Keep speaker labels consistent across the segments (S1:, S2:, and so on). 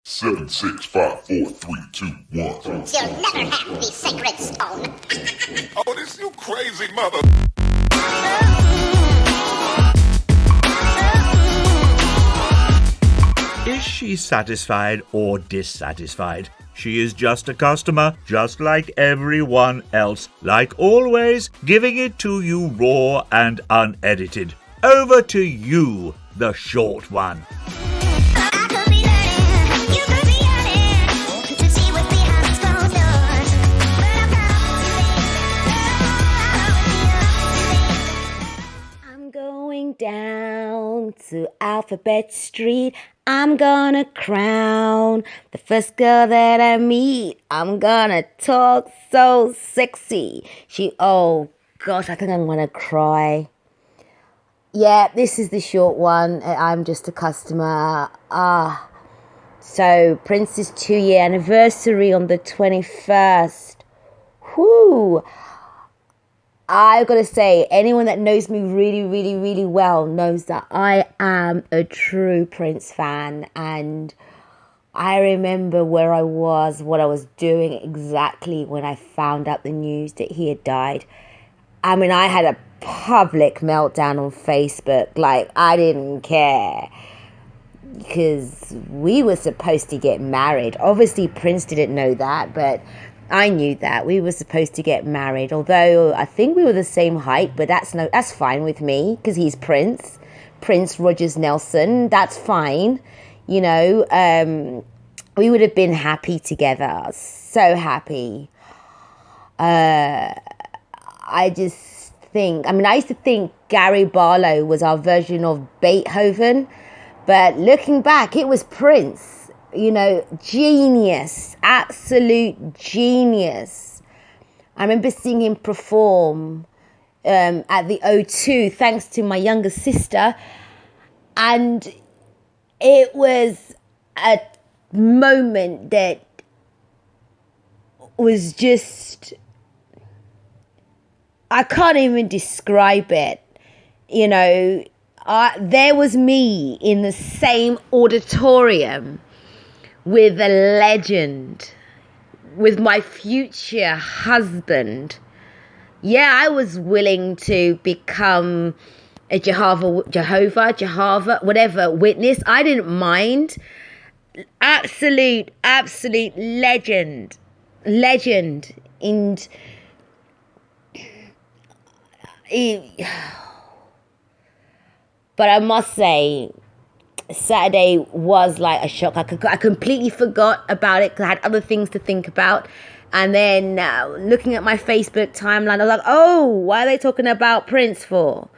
S1: 7, 6, 5, 4, 3, 2, 1.
S2: You'll never have the sacred stone.
S1: Oh, this you crazy mother.
S3: Is she satisfied or dissatisfied? She is just a customer, just like everyone else. Like always, giving it to you raw and unedited. Over to you, the short one.
S4: I'm going down to Alphabet Street. I'm gonna crown the first girl that I meet. I'm gonna talk so sexy. Oh gosh, I think I'm gonna cry. Yeah, this is the short one. I'm just a customer. So Prince's 2-year anniversary on the 21st. Whoo! I've got to say, anyone that knows me really, really, really well knows that I am a true Prince fan. And I remember where I was, what I was doing exactly when I found out the news that he had died. I mean, I had a public meltdown on Facebook. Like, I didn't care. Because we were supposed to get married. Obviously, Prince didn't know that, but I knew that we were supposed to get married, although I think we were the same height, but that's fine with me because he's Prince Rogers Nelson. That's fine. You know, we would have been happy together. So happy. I just think, I used to think Gary Barlow was our version of Beethoven, but looking back, it was Prince. You know, genius, absolute genius. I remember seeing him perform at the O2, thanks to my younger sister. And it was a moment that was just, I can't even describe it. You know, there was me in the same auditorium with a legend, with my future husband. Yeah, I was willing to become a Jehovah, whatever witness. I didn't mind. Absolute legend. And but I must say, Saturday was like a shock. I completely forgot about it because I had other things to think about. And then looking at my Facebook timeline, I was like, oh, why are they talking about Prince for?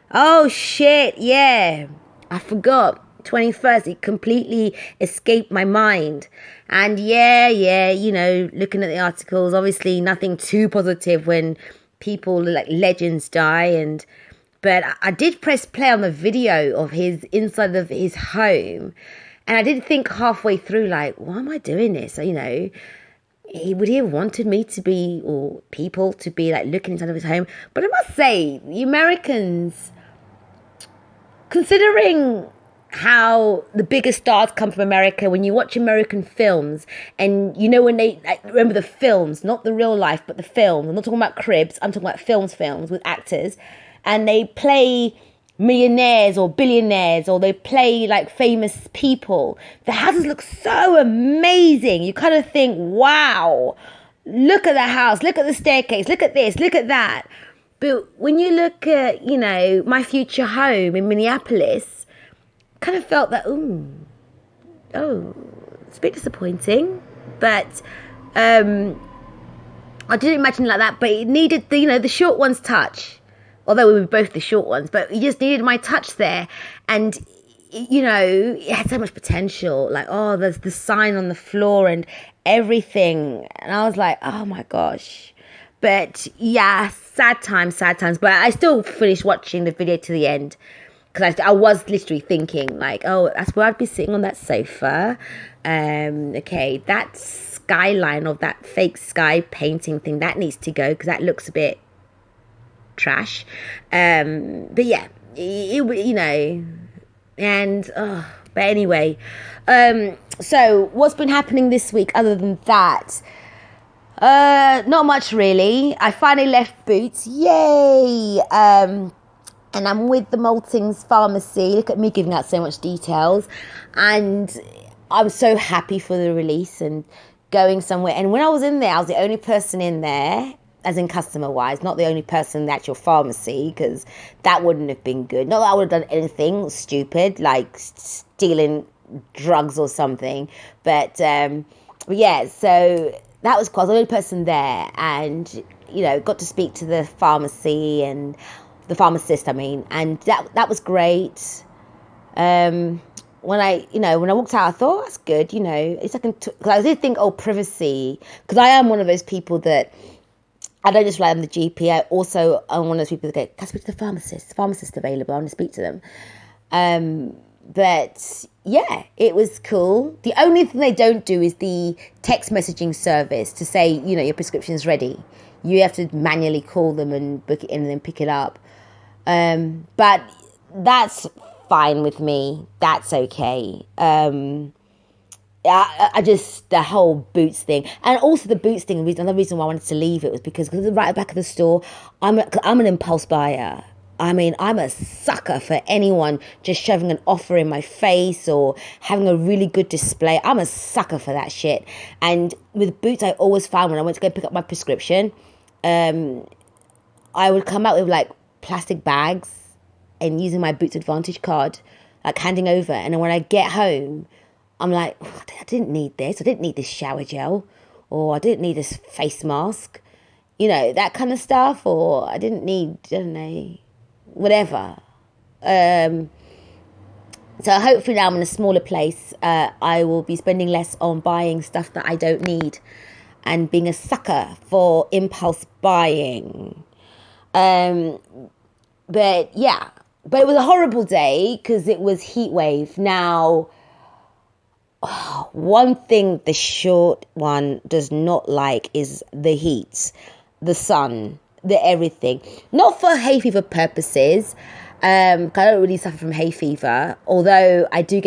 S4: Oh, shit, yeah. I forgot. 21st, it completely escaped my mind. And yeah, you know, looking at the articles, obviously nothing too positive when people like legends die. But I did press play on the video of his inside of his home. And I did think halfway through, like, why am I doing this? So, you know, would he have wanted me to be, or people to be, like, looking inside of his home? But I must say, the Americans, considering how the biggest stars come from America, when you watch American films, and you know when they, like, remember the films, not the real life, but the film. I'm not talking about cribs, I'm talking about films with actors. And they play millionaires or billionaires, or they play like famous people. The houses look so amazing. You kind of think, wow, look at the house, look at the staircase, look at this, look at that. But when you look at, you know, my future home in Minneapolis, I kind of felt that, it's a bit disappointing. But I didn't imagine it like that, but it needed the short one's touch. Although we were both the short ones, but you just needed my touch there. And, you know, it had so much potential. Like, oh, there's the sign on the floor and everything. And I was like, oh my gosh. But yeah, sad times. But I still finished watching the video to the end. Because I was literally thinking, like, oh, that's where I'd be sitting on that sofa. Okay, that skyline of that fake sky painting thing, that needs to go because that looks a bit trash. But yeah, it you know, and But anyway, so what's been happening this week other than that? Not much really. I finally left Boots. Yay! And I'm with the Maltings pharmacy. Look at me giving out so much details. And I'm so happy for the release and going somewhere. And when I was in there, I was the only person in there, as in customer-wise, not the only person in the actual pharmacy, because that wouldn't have been good. Not that I would have done anything stupid, like stealing drugs or something. But yeah, so that was cool. I was the only person there, and, you know, got to speak to the pharmacy and the pharmacist, and that was great. When I walked out, I thought, that's good, you know. It's like, because I did think, privacy, because I am one of those people that I don't just rely on the GP. I also am one of those people that go, can I speak to the pharmacist? The pharmacist available. I want to speak to them. But yeah, it was cool. The only thing they don't do is the text messaging service to say, you know, your prescription's ready. You have to manually call them and book it in and then pick it up. But that's fine with me. That's okay. I just, the whole Boots thing, and also the Boots thing, another reason why I wanted to leave it was because right at the back of the store, I'm an impulse buyer. I mean, I'm a sucker for anyone just shoving an offer in my face or having a really good display. I'm a sucker for that shit. And with Boots, I always found when I went to go pick up my prescription, I would come out with like plastic bags and using my Boots Advantage card, like handing over. And then when I get home, I'm like, I didn't need this. I didn't need this shower gel, or I didn't need this face mask, you know, that kind of stuff. Or I didn't need, I don't know, whatever. So hopefully now I'm in a smaller place. I will be spending less on buying stuff that I don't need and being a sucker for impulse buying. But yeah, but it was a horrible day because it was heat wave. Now, one thing the ShortOne does not like is the heat, the sun, the everything. Not for hay fever purposes. I don't really suffer from hay fever, although I do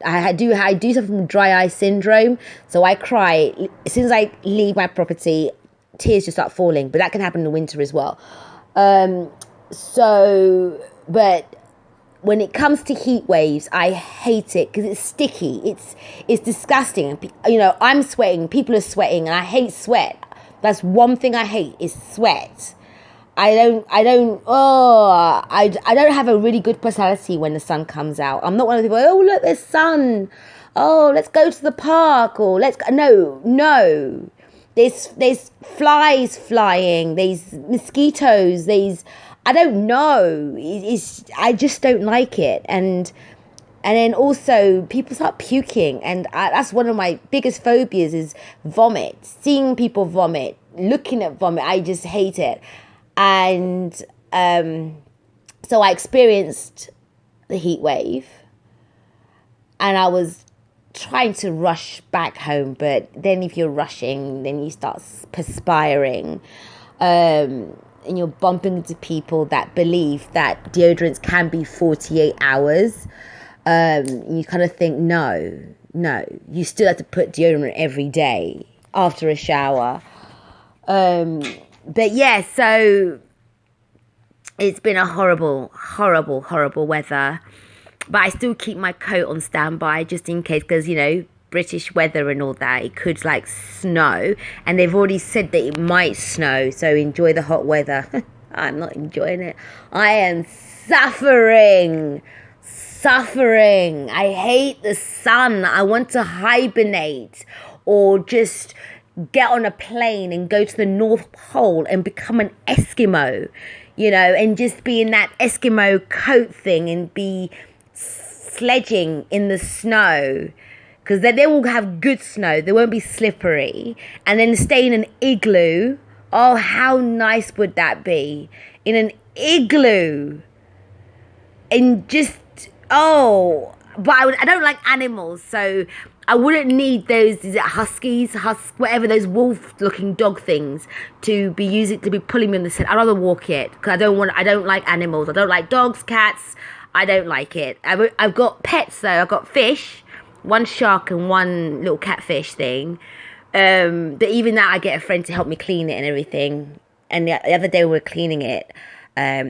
S4: suffer from dry eye syndrome. So I cry as soon as I leave my property. Tears just start falling, but that can happen in the winter as well. But when it comes to heat waves, I hate it because it's sticky. It's disgusting. You know, I'm sweating. People are sweating, and I hate sweat. That's one thing I hate is sweat. I don't have a really good personality when the sun comes out. I'm not one of the people, oh, look, there's sun. Oh, let's go to the park, or let's go. No. There's flies flying. There's mosquitoes. I don't know. I just don't like it. And then also people start puking. And that's one of my biggest phobias is vomit. Seeing people vomit, looking at vomit, I just hate it. And so I experienced the heat wave. And I was trying to rush back home. But then if you're rushing, then you start perspiring. And you're bumping into people that believe that deodorants can be 48 hours. You kind of think, no, you still have to put deodorant every day after a shower. But yeah, so it's been a horrible weather. But I still keep my coat on standby just in case, because, you know, British weather and all that, it could like snow, and they've already said that it might snow, so enjoy the hot weather. I'm not enjoying it. I am suffering. I hate the sun. I want to hibernate or just get on a plane and go to the North Pole and become an Eskimo, you know, and just be in that Eskimo coat thing and be sledging in the snow. Because they will have good snow. They won't be slippery. And then stay in an igloo. Oh, how nice would that be? In an igloo. And just, But I don't like animals. So I wouldn't need those, is it huskies? Whatever, those wolf-looking dog things to be pulling me on the set. I'd rather walk it. Because I don't like animals. I don't like dogs, cats. I don't like it. I've got pets though. I've got fish, one shark and one little catfish thing. But even that, I get a friend to help me clean it and everything. And the other day we were cleaning it.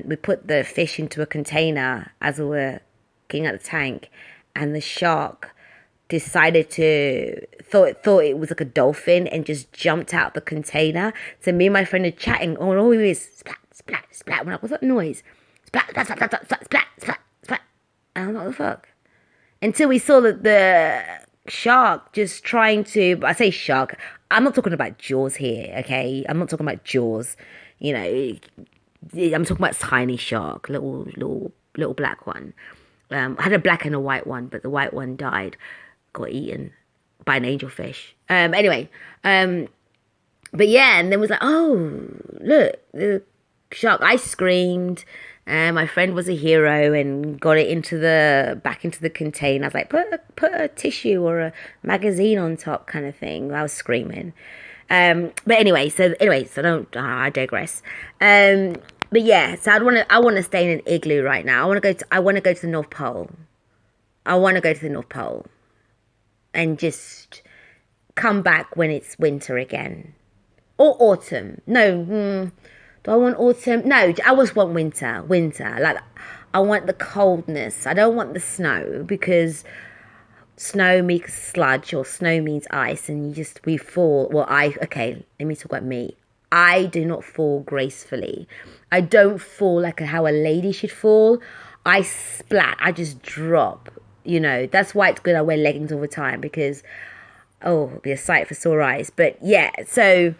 S4: We put the fish into a container as we were cleaning out the tank, and the shark decided to thought it was like a dolphin and just jumped out the container. So me and my friend are chatting. Oh, all we is splat, splat, splat. We're like, what's that noise? Splat, splat, splat, splat, splat, splat, splat, splat. And I'm like, what the fuck? Until we saw that the shark just trying to, I say shark, I'm not talking about Jaws here, okay? I'm not talking about Jaws, you know. I'm talking about tiny shark, little black one. I had a black and a white one, but the white one died, got eaten by an angelfish. Anyway, but yeah, and then was like, oh, look, the shark. I screamed. My friend was a hero and got it back into the container. I was like, put a tissue or a magazine on top, kind of thing. I was screaming. But anyway, so I digress. But yeah, so I want to stay in an igloo right now. I want to go to the North Pole. I want to go to the North Pole and just come back when it's winter again. Or autumn. No, do I want autumn? No, I just want winter. Like, I want the coldness. I don't want the snow, because snow means sludge or snow means ice, and we fall. Well, let me talk about me. I do not fall gracefully. I don't fall like how a lady should fall. I splat. I just drop. You know, that's why it's good I wear leggings all the time, because, it'll be a sight for sore eyes. But yeah, so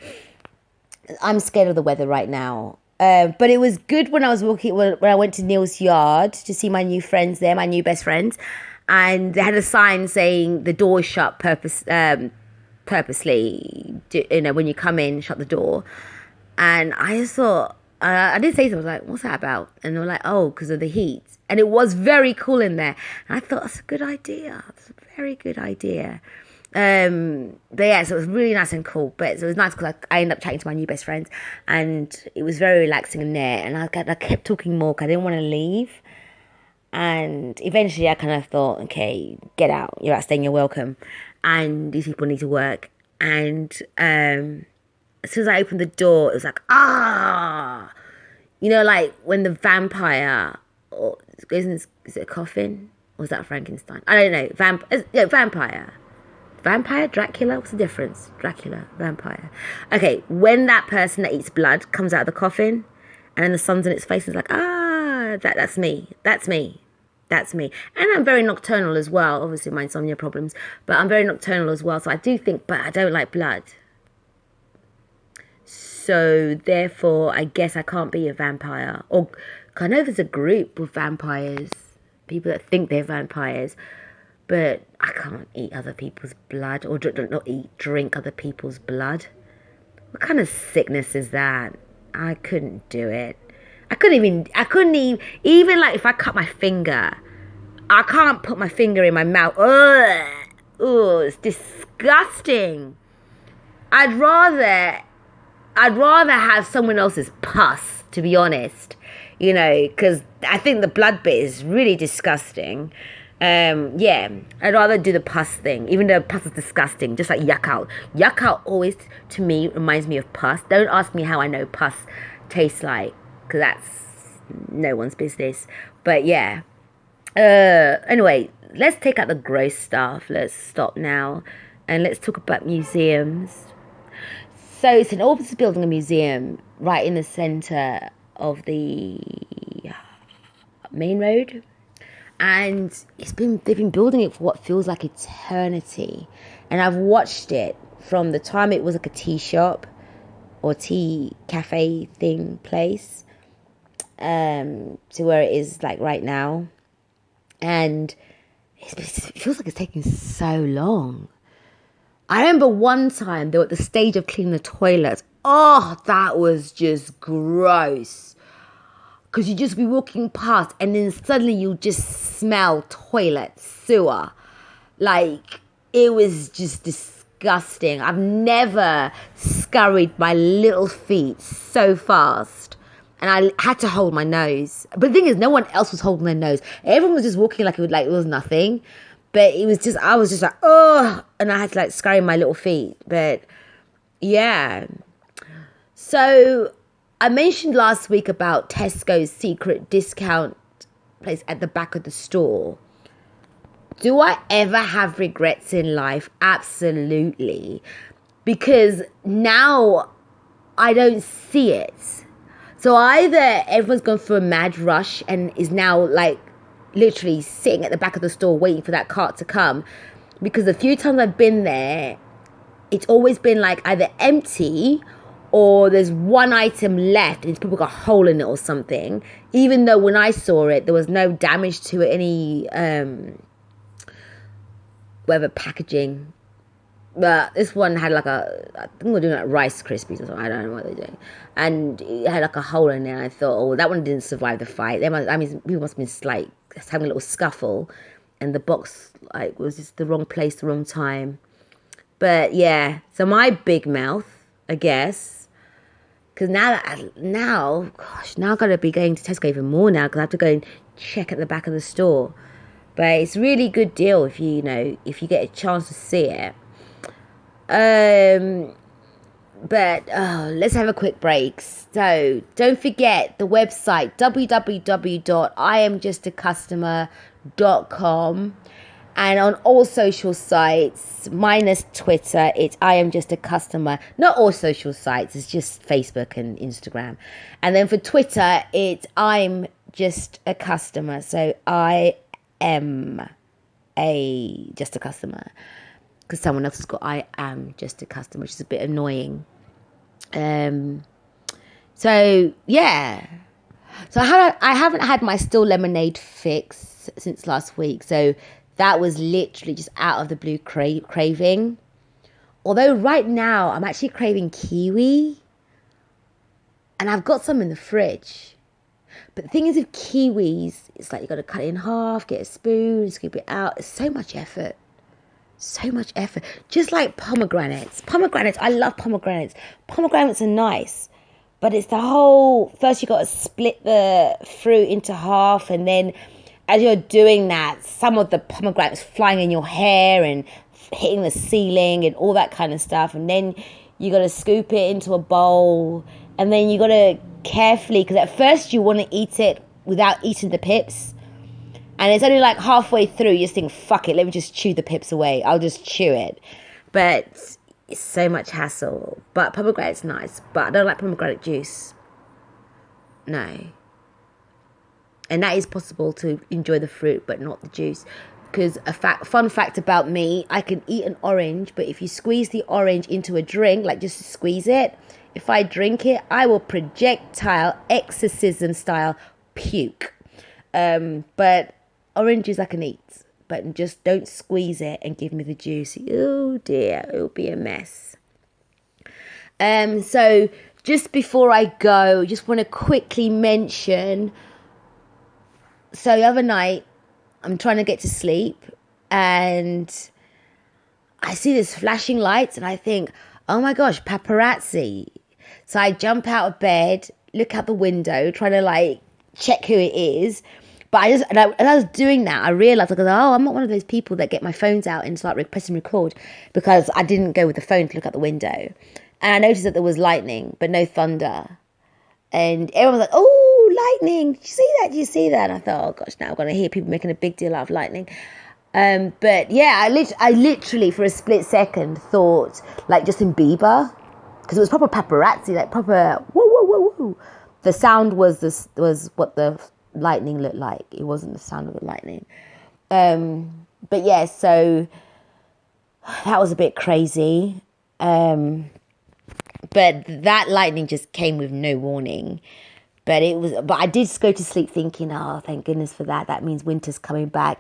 S4: I'm scared of the weather right now. But it was good when I was walking, when I went to Neil's yard to see my new friends there, my new best friends. And they had a sign saying the door is shut purposely. You know, when you come in, shut the door. And I just thought, I did say something, I was like, what's that about? And they were like, oh, because of the heat. And it was very cool in there. And I thought, that's a good idea. That's a very good idea. But yeah, so it was really nice and cool. But it was nice because I ended up chatting to my new best friends, and it was very relaxing in there. And I kept talking more because I didn't want to leave. And eventually I kind of thought, okay, get out. You're outstaying, you're welcome. And these people need to work. And as soon as I opened the door, it was like, you know, like when the vampire goes in, is it a coffin? Or is that Frankenstein? I don't know. Vampire. Vampire? Dracula? What's the difference? Dracula, vampire. Okay, when that person that eats blood comes out of the coffin and then the sun's in its face, it's like, that's me. That's me. That's me. And I'm very nocturnal as well. Obviously, my insomnia problems. But I'm very nocturnal as well. So I do think, but I don't like blood. So therefore, I guess I can't be a vampire. Or I know there's a group of vampires. People that think they're vampires. But I can't eat other people's blood, or drink other people's blood. What kind of sickness is that? I couldn't do it. I couldn't even like if I cut my finger, I can't put my finger in my mouth. Ugh, it's disgusting. I'd rather have someone else's pus, to be honest. You know, because I think the blood bit is really disgusting. Yeah, I'd rather do the pus thing, even though pus is disgusting, just like yuck out. Yuck out always, to me, reminds me of pus. Don't ask me how I know pus tastes like, because that's no one's business. But yeah. Anyway, let's take out the gross stuff. Let's stop now, and let's talk about museums. So St. Albans is building a museum right in the centre of the main road. And they've been building it for what feels like eternity. And I've watched it from the time it was like a tea shop or tea cafe thing place, to where it is like right now. And it feels like it's taking so long. I remember one time they were at the stage of cleaning the toilets. Oh, that was just gross. Because you just be walking past and then suddenly you just smell toilet sewer. Like, it was just disgusting. I've never scurried my little feet so fast and I had to hold my nose. But the thing is, no one else was holding their nose. Everyone was just walking like it was nothing. But it was just, I was just like, oh, and I had to like scurry my little feet. But yeah. So I mentioned last week about Tesco's secret discount place at the back of the store. Do I ever have regrets in life? Absolutely. Because now I don't see it. So either everyone's gone through a mad rush and is now like literally sitting at the back of the store waiting for that cart to come. Because the few times I've been there, it's always been like either empty or there's one item left and people got a hole in it or something. Even though when I saw it, there was no damage to it, any whatever packaging. But this one had like I think we're doing like Rice Krispies or something. I don't know what they're doing. And it had like a hole in there. I thought, oh, that one didn't survive the fight. People must have been like having a little scuffle. And the box like was just the wrong place, the wrong time. But yeah, so my big mouth, I guess. Because now I've got to be going to Tesco even more now because I have to go and check at the back of the store. But it's a really good deal if you get a chance to see it. But let's have a quick break. So don't forget the website www.iamjustacustomer.com, and on all social sites minus Twitter, it's I am just a customer. Not all social sites, it's just Facebook and Instagram. And then for Twitter, it's I'm just a customer. So I am just a customer. Because someone else has got I am just a customer, which is a bit annoying. So yeah. So I haven't had my Still Lemonade fix since last week. So that was literally just out of the blue craving. Although right now I'm actually craving kiwi. And I've got some in the fridge. But the thing is with kiwis, it's like you got to cut it in half, get a spoon, scoop it out. It's so much effort. So much effort. Just like pomegranates. I love pomegranates. Pomegranates are nice. But it's the whole... First you got to split the fruit into half. And then as you're doing that, some of the pomegranates flying in your hair and hitting the ceiling and all that kind of stuff. And then you got to scoop it into a bowl. And then you got to carefully... Because at first you want to eat it without eating the pips. And it's only like halfway through, you just think, fuck it, let me just chew the pips away. I'll just chew it. But it's so much hassle. But pomegranate's nice. But I don't like pomegranate juice. No. And that is possible to enjoy the fruit, but not the juice. Because fun fact about me, I can eat an orange, but if you squeeze the orange into a drink, like just squeeze it, if I drink it, I will projectile, exorcism style, puke. But oranges I can eat, but just don't squeeze it and give me the juice. Oh dear, it'll be a mess. So just before I go, just want to quickly mention, so the other night, I'm trying to get to sleep and I see this flashing lights and I think, oh my gosh, paparazzi. So I jump out of bed, look out the window, trying to like check who it is. But as I was doing that, I realised, I go, oh, I'm not one of those people that get my phones out and start pressing record, because I didn't go with the phone to look out the window. And I noticed that there was lightning, but no thunder. And everyone was like, oh, lightning. Did you see that? And I thought, oh gosh, now I'm going to hear people making a big deal out of lightning. But yeah, I literally for a split second thought like Justin Bieber, because it was proper paparazzi, like proper woo woo woo woo. The sound was what the lightning looked like. It wasn't the sound of the lightning. But yeah, so that was a bit crazy. But that lightning just came with no warning. But I did go to sleep thinking, oh, thank goodness for that. That means winter's coming back.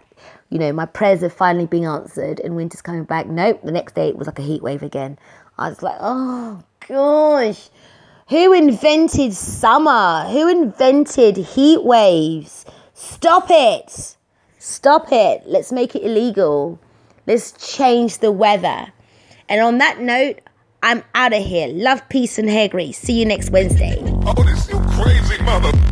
S4: You know, my prayers have finally been answered and winter's coming back. Nope, the next day it was like a heat wave again. I was like, oh gosh. Who invented summer? Who invented heat waves? Stop it. Stop it. Let's make it illegal. Let's change the weather. And on that note, I'm out of here. Love, peace, and hair grease. See you next Wednesday.
S1: Oh, this you crazy mother.